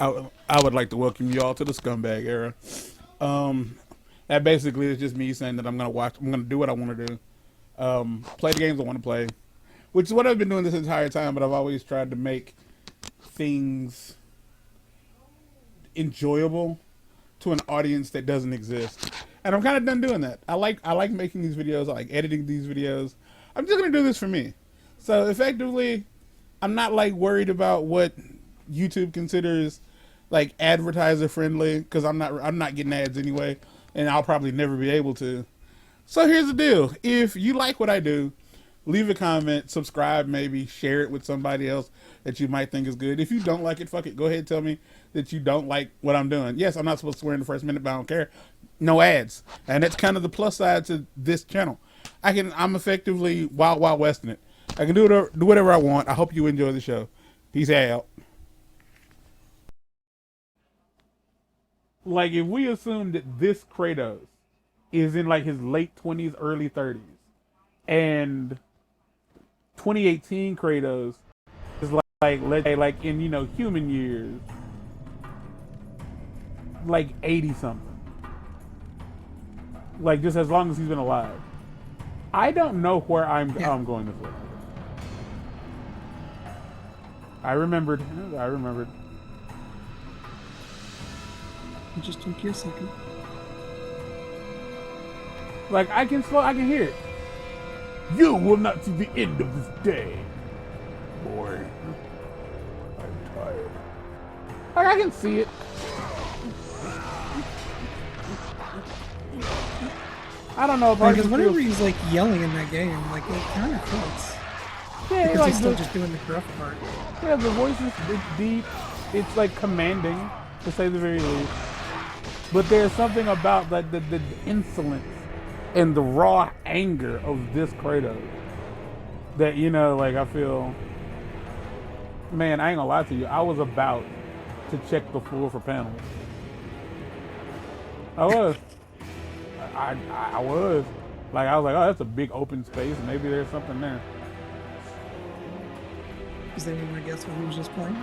I would like to welcome you all to the scumbag era. That basically is just me saying that I'm gonna do what I want to do, play the games I want to play, which is what I've been doing this entire time. But I've always tried to make things enjoyable to an audience that doesn't exist, and I'm kind of done doing that. I like making these videos. I like editing these videos. I'm just gonna do this for me. So effectively, I'm not like worried about what YouTube considers like advertiser friendly because I'm not getting ads anyway, and I'll probably never be able to. So here's the deal: if you like what I do, leave a comment, subscribe, maybe share it with somebody else that you might think is good. If you don't like it, fuck it. Go ahead and tell me that you don't like what I'm doing. Yes, I'm not supposed to swear in the first minute, but I don't care. No ads, and that's kind of the plus side to this channel. I'm effectively wild westing it. I can do whatever I want. I hope you enjoy the show. Peace out. Like, if we assume that this Kratos is in like his late 20s, early 30s, and 2018 Kratos is like let's say like in human years, like 80 something, like just as long as he's been alive. I don't know where I'm going this way. I remembered. It just took you a second. Like I can hear it. You will not see the end of this day, boy. I'm tired. Like I can see it. I don't know if because whenever he's like yelling in that game, like it kind of fits. Yeah, because he's still just doing the gruff part. Yeah, the voice is deep. It's like commanding, to say the very least. But there's something about like the insolence and the raw anger of this Kratos that like I feel. Man, I ain't gonna lie to you. I was about to check the floor for panels. I was. I was. Like I was like, oh, that's a big open space. Maybe there's something there. Does anyone want to guess what he was just playing?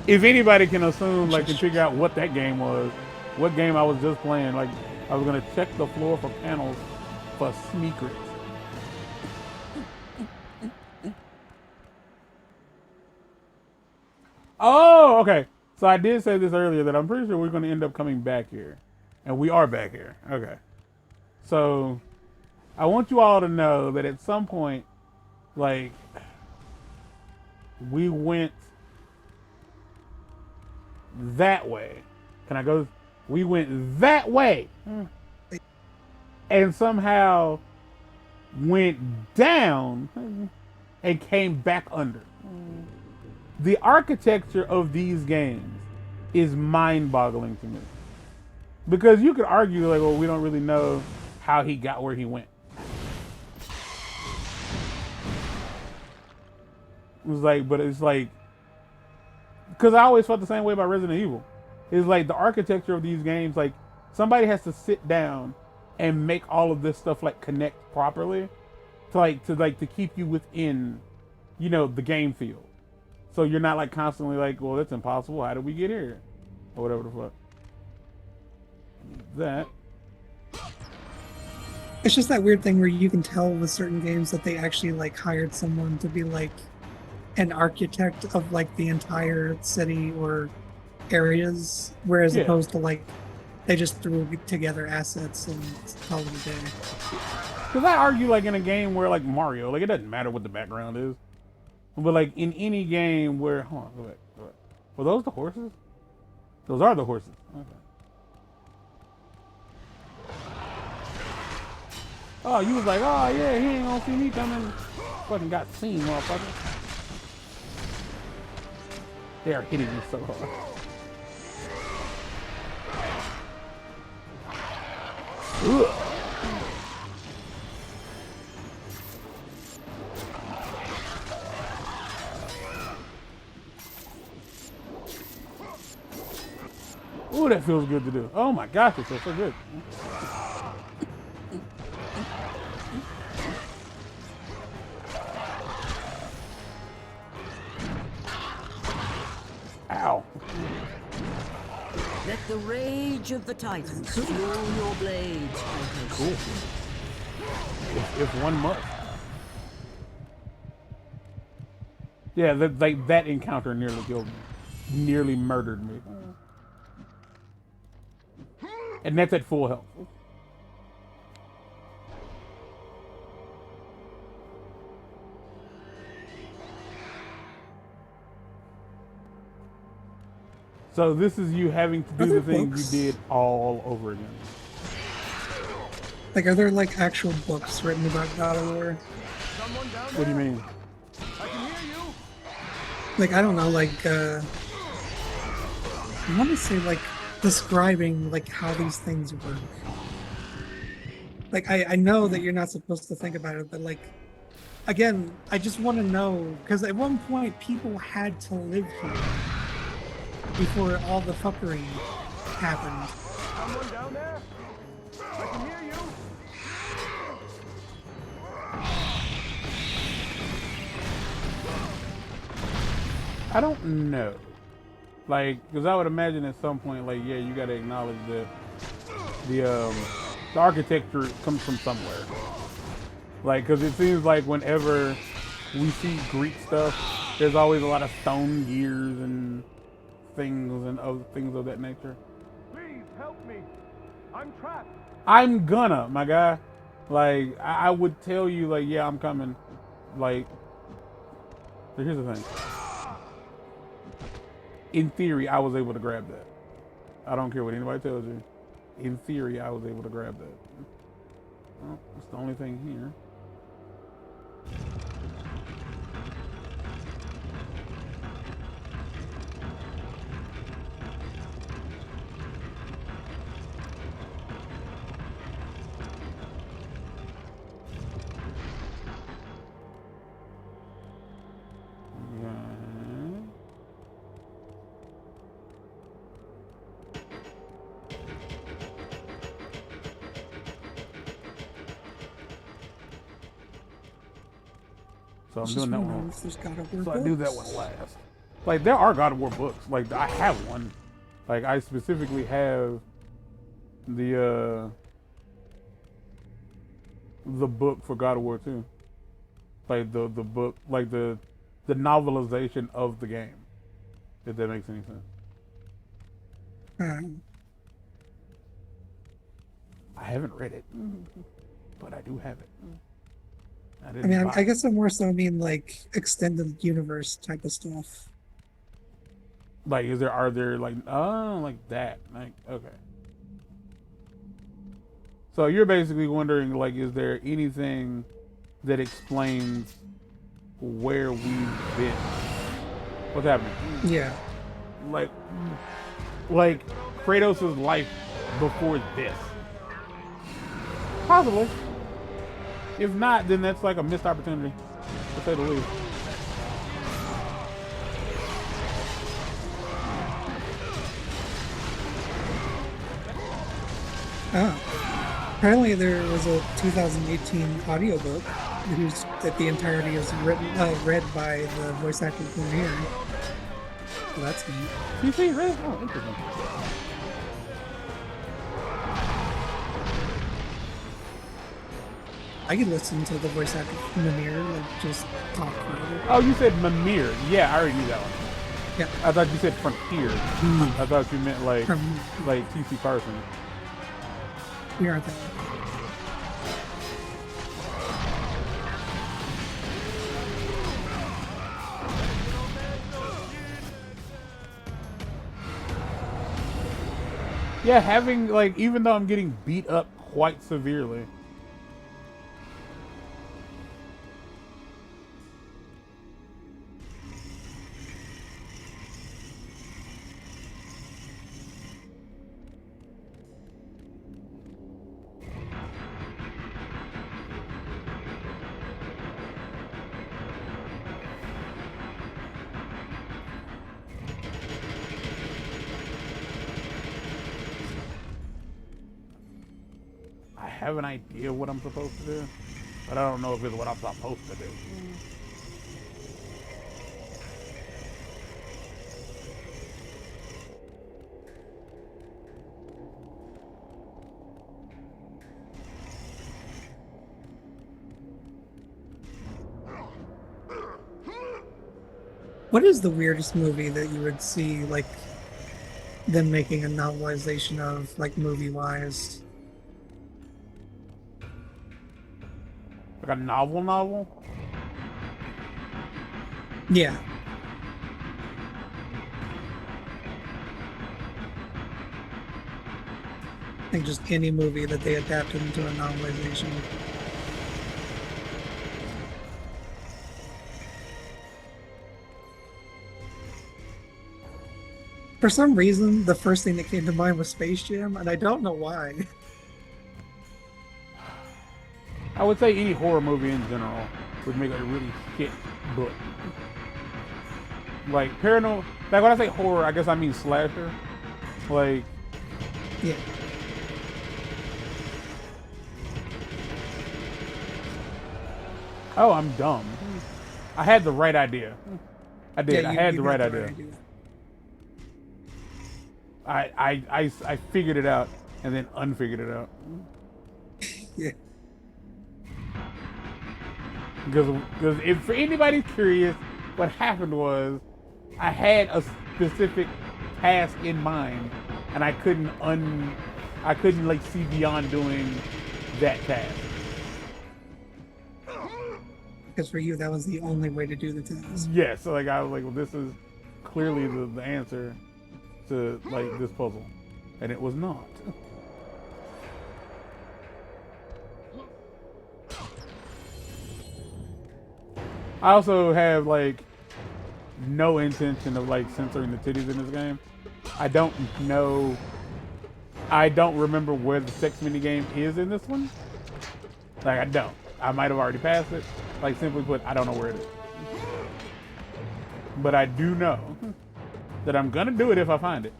If anybody can assume, like, can figure out what that game was, what game I was just playing, like, I was gonna check the floor for panels for secrets. Oh, okay. So I did say this earlier that I'm pretty sure we're gonna end up coming back here, and we are back here. Okay. So I want you all to know that at some point, like, we went that way. Can I go? We went that way. And somehow went down and came back under. The architecture of these games is mind-boggling to me. Because you could argue, like, well, we don't really know how he got where he went. It was like, but it's like, because I always felt the same way about Resident Evil. It's like the architecture of these games, like somebody has to sit down and make all of this stuff like connect properly to keep you within, the game field. So you're not like constantly like, well, that's impossible. How did we get here? Or whatever the fuck. That. It's just that weird thing where you can tell with certain games that they actually like hired someone to be like an architect of like the entire city or areas, whereas opposed to like they just threw together assets and called it a day. Because I argue like in a game where like Mario, like it doesn't matter what the background is, but like in any game where, hold on, go back. Were those the horses? Those are the horses. Okay. Oh, you was like, oh yeah, he ain't gonna see me coming. Fucking got seen, motherfucker. They are hitting me so hard. Ugh. Ooh, that feels good to do. Oh my gosh, it feels so good. Let the rage of the Titans fuel your blades, Kratos. Cool. If one must. Yeah, that encounter nearly killed me. Nearly murdered me. And that's at full health. So this is you having to do the things you did all over again. Like, are there like actual books written about God of War? What do you mean? I can hear you. Like, I don't know, like, I want to say, like, describing, like, how these things work. Like, I know that you're not supposed to think about it, but, like, again, I just want to know, because at one point, people had to live here before all the fuckery happened. Someone down there? I can hear you. I don't know. Like, because I would imagine at some point, like, yeah, you got to acknowledge that the architecture comes from somewhere. Like, because it seems like whenever we see Greek stuff, there's always a lot of stone gears and things and other things of that nature. Please help me. I'm trapped. I'm gonna, my guy. Like, I would tell you, like, yeah, I'm coming. Like, but here's the thing. In theory, I was able to grab that. I don't care what anybody tells you. In theory, I was able to grab that. Well, that's the only thing here. So I'm doing that one. So I do that one last. Like, there are God of War books. Like, I have one. Like, I specifically have the book for God of War 2. Like the book, like the novelization of the game. If that makes any sense. I haven't read it, but I do have it. I mean, I guess I more so mean like extended universe type of stuff. Like, are there like, oh, like that? Like, okay. So you're basically wondering, like, is there anything that explains where we've been? What's happening? Yeah. Like Kratos' life before this. Possibly. If not, then that's like a missed opportunity, to say the least. Oh. Apparently there was a 2018 audiobook that the entirety is read by the voice actor from here. Well, that's neat. You see, really? Oh, interesting. I could listen to the voice actor from Mimir, like, just talk forever. Oh, you said Mimir. Yeah, I already knew that one. Yeah. I thought you said Frontier. I thought you meant like TC Parsons. We aren't that. Yeah, having, like, even though I'm getting beat up quite severely. I have an idea what I'm supposed to do, but I don't know if it's what I'm supposed to do. What is the weirdest movie that you would see, like, them making a novelization of, like, movie-wise? Like a novel? Yeah. I think just any movie that they adapted into a novelization. For some reason, the first thing that came to mind was Space Jam, and I don't know why. I would say any horror movie in general would make a really shit book. Like paranormal, like when I say horror, I guess I mean slasher. Like, Yeah. oh, I'm dumb. I had the right idea. I did. Yeah, I had you the right got idea. I figured it out and then unfigured it out. Yeah. Because if for anybody curious, what happened was I had a specific task in mind, and I couldn't like see beyond doing that task. Because for you, that was the only way to do the task. Yeah, so like I was like, well, this is clearly the answer to like this puzzle, and it was not. I also have like no intention of like censoring the titties in this game. I don't remember where the sex minigame is in this one. Like I don't. I might have already passed it. Like simply put, I don't know where it is. But I do know that I'm gonna do it if I find it.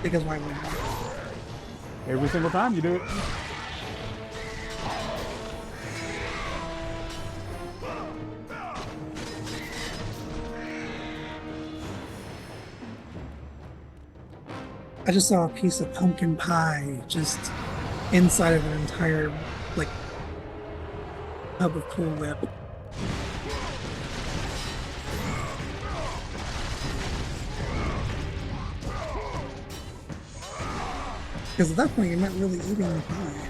Because why wouldn't you? Every single time you do it. I just saw a piece of pumpkin pie just inside of an entire, like, tub of Cool Whip. Because at that point, you're not really eating the pie.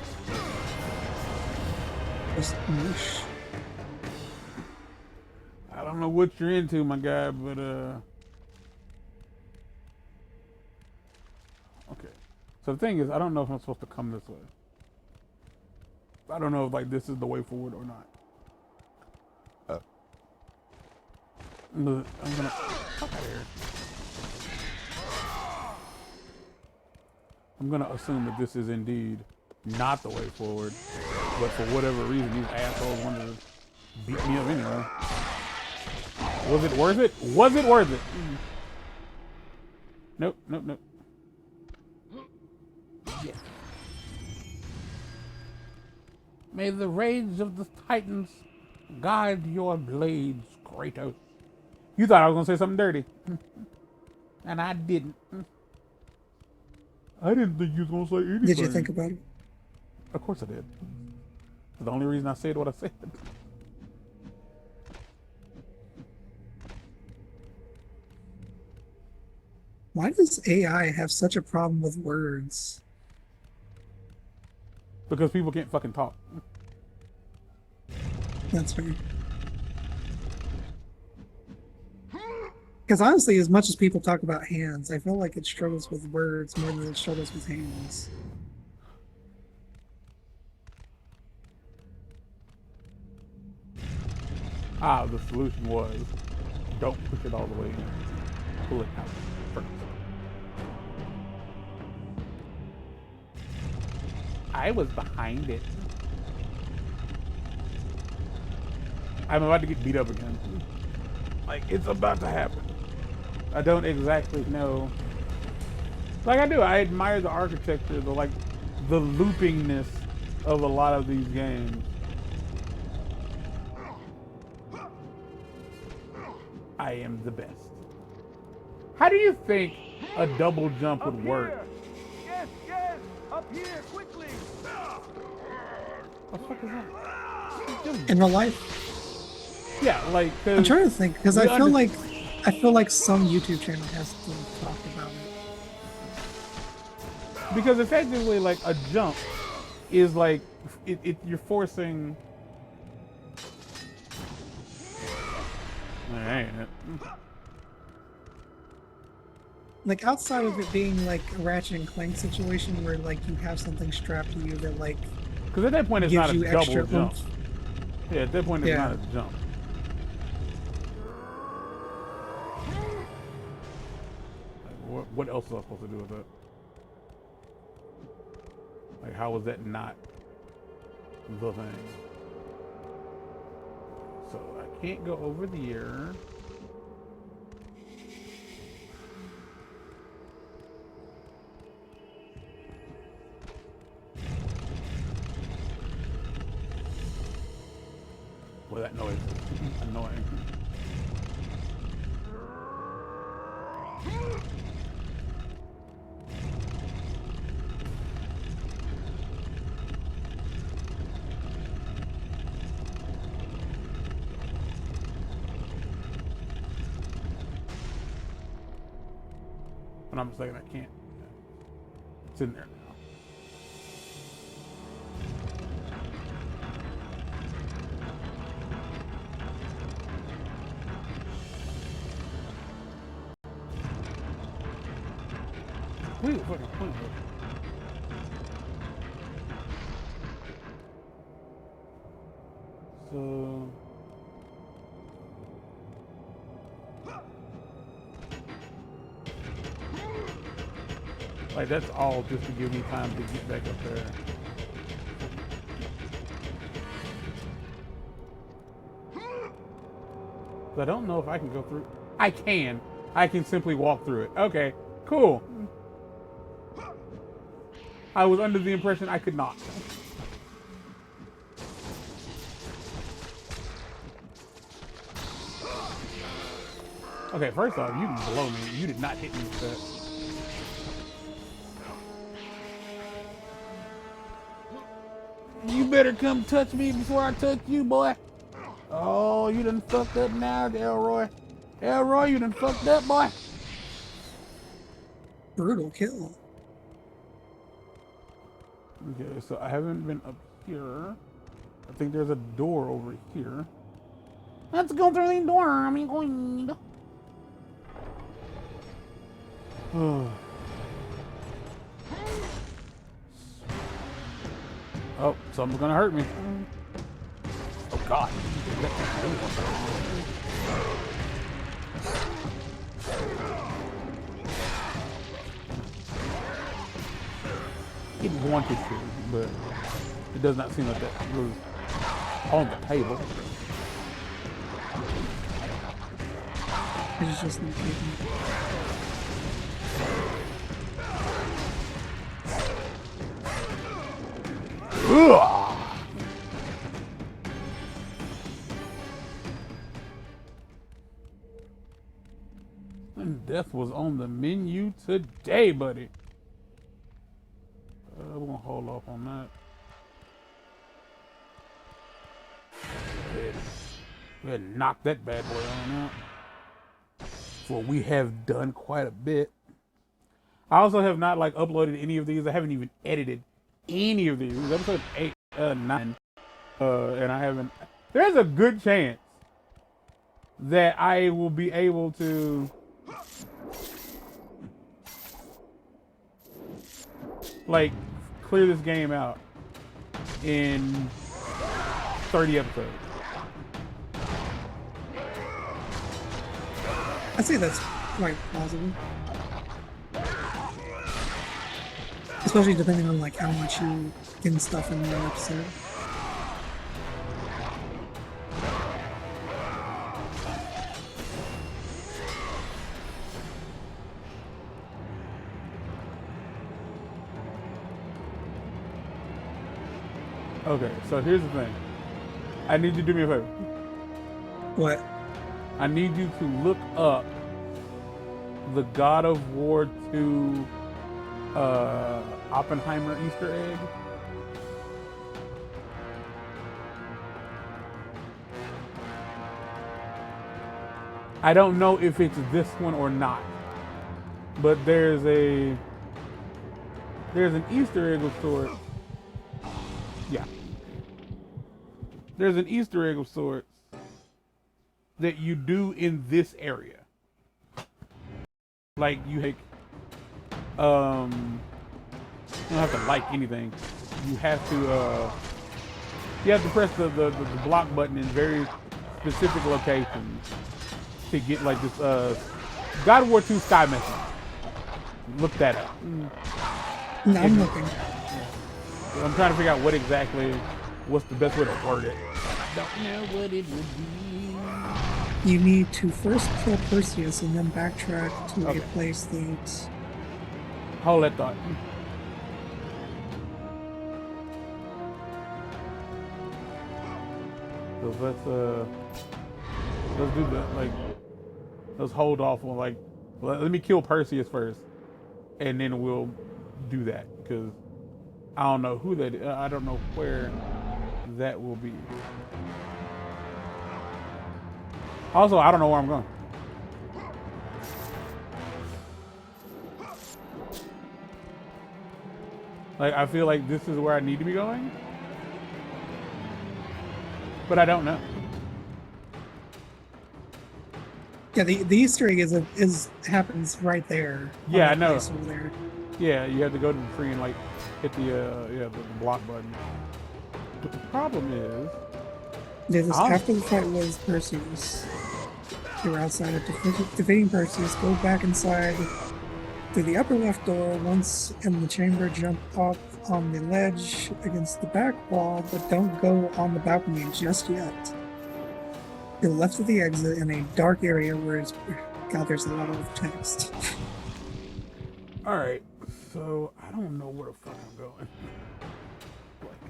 Just mush. I don't know what you're into, my guy, but okay. So the thing is, I don't know if I'm supposed to come this way. I don't know if like this is the way forward or not. I'm gonna fuck out of here. I'm gonna assume that this is indeed not the way forward, but for whatever reason, these assholes wanted to beat me up anyway. Was it worth it? Was it worth it? Nope, nope, nope. Yes. May the rage of the Titans guide your blades, Kratos. You thought I was gonna say something dirty, and I didn't. I didn't think you was gonna say anything. Did you think about it? Of course I did. The only reason I said what I said. Why does AI have such a problem with words? Because people can't fucking talk. That's fair. Because honestly, as much as people talk about hands, I feel like it struggles with words more than it struggles with hands. Ah, the solution was don't push it all the way in. Pull it out first. I was behind it. I'm about to get beat up again. Like, it's about to happen. I don't exactly know. Like I do, I admire the architecture, the loopingness of a lot of these games. I am the best. How do you think a double jump would work? Yes, yes, up here, quickly. What the fuck is that? In real life, Yeah, like, I'm trying to think because I we feel like some YouTube channel has to talk about it. because effectively, like, a jump is like you're forcing. Alright. Like outside of it being like a Ratchet and Clank situation where like you have something strapped to you that like Because at that point it's gives not a you double extra jump. oomph. Yeah, at that point it's Yeah. not a jump. Like, what else was I supposed to do with that? Like, how was that not the thing? So I can't go over there. Well, that noise is annoying. If I'm mistaken, I can't. It's in there now. Wait, fucking point. So. Like, that's all just to give me time to get back up there. But I don't know if I can go through. I can. I can simply walk through it. Okay, cool. I was under the impression I could not. Okay, first off, you can blow me. You did not hit me with that. You better come touch me before I touch you, boy. Oh, you done fucked up now, Elroy. Elroy, you done fucked up, boy. Brutal kill. Okay, so I haven't been up here. I think there's a door over here. Let's go through the door. I mean, going. Oh, something's gonna hurt me. Oh God. It wanted to, but it does not seem like that was on the table. It's just not taking. Ugh. And death was on the menu today, buddy. We're gonna hold off on that. Go ahead and knock that bad boy on out. For we have done quite a bit. I also have not like uploaded any of these. I haven't even edited any of these. Episode 8, 9, and I haven't. There's a good chance that I will be able to like clear this game out in 30 episodes. I'd say that's quite plausible. Especially depending on like how much you can stuff in one episode. Okay, so here's the thing. I need you to do me a favor. What? I need you to look up the God of War 2 Oppenheimer Easter egg. I don't know if it's this one or not, but there's an Easter egg of sorts. Yeah, there's an Easter egg of sorts that you do in this area. Like you don't have to like anything. You have to press the block button in very specific locations to get like this God of War 2 Sky Message. Look that up. No, I'm looking. I'm trying to figure out what's the best way to word it. I don't know what it would be. You need to first kill Perseus and then backtrack to a place that... Hold that thought. So let's do that. Like, let's hold off on let me kill Perseus first, and then we'll do that because I don't know who that is. I don't know where that will be. Also, I don't know where I'm going. Like, I feel like this is where I need to be going, but I don't know. Yeah, the Easter egg happens right there. Yeah, I know. Over there. Yeah, you have to go to the tree and hit the block button. But the problem is, after the fight was Perseus. You're outside of defeating Perseus. Go back inside through the upper left door. Once in the chamber, jump up on the ledge against the back wall, but don't go on the balcony just yet. You're left of the exit in a dark area where there's a lot of text. Alright, so I don't know where the fuck I'm going.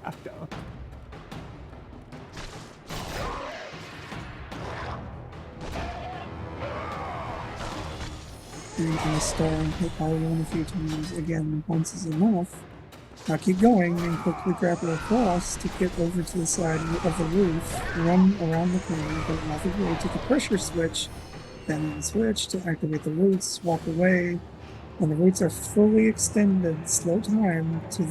I don't. You're gonna stall and hit R1 a few times. Again, once is enough. Now keep going and quickly grapple across to get over to the side of the roof. Run around the corner, but not the way to the pressure switch. Then switch to activate the roots. Walk away. When the roots are fully extended, slow time to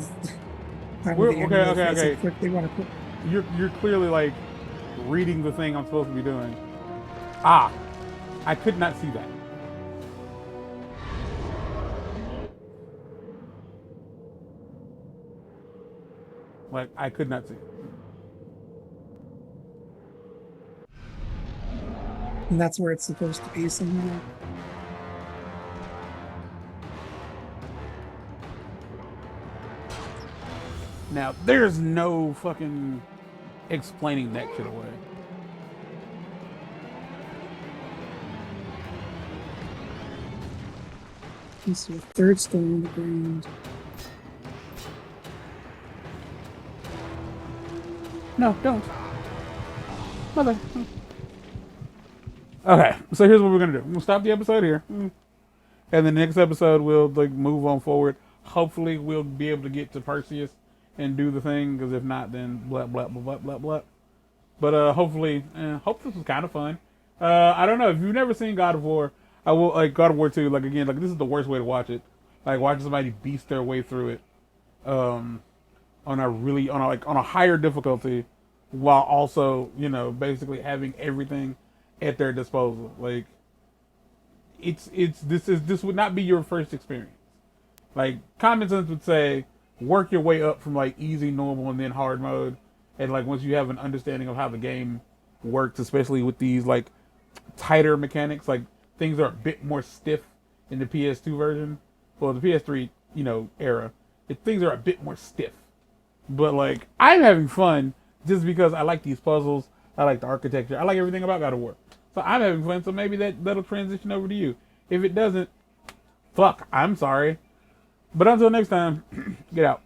Okay. quickly run across. You're clearly reading the thing I'm supposed to be doing. Ah, I could not see that. I could not see it. And that's where it's supposed to be somehow. Now, there's no fucking explaining that shit away. You see a third stone on the ground. No, don't. Mother. Okay, so here's what we're gonna do. We'll stop the episode here. And the next episode we'll move on forward. Hopefully we'll be able to get to Perseus and do the thing, because if not, then blah blah blah blah blah blah. But hopefully, hope this was kind of fun. I don't know, if you've never seen God of War, I will God of War 2, again, this is the worst way to watch it. Watching somebody beast their way through it. On a higher difficulty, while also, basically having everything at their disposal. This would not be your first experience. Common sense would say, work your way up from easy, normal, and then hard mode. And once you have an understanding of how the game works, especially with these tighter mechanics, things are a bit more stiff in the PS2 version. Well, the PS3, era. Things are a bit more stiff. But I'm having fun just because I like these puzzles. I like the architecture. I like everything about God of War. So I'm having fun. So maybe that'll transition over to you. If it doesn't, fuck, I'm sorry. But until next time, get out.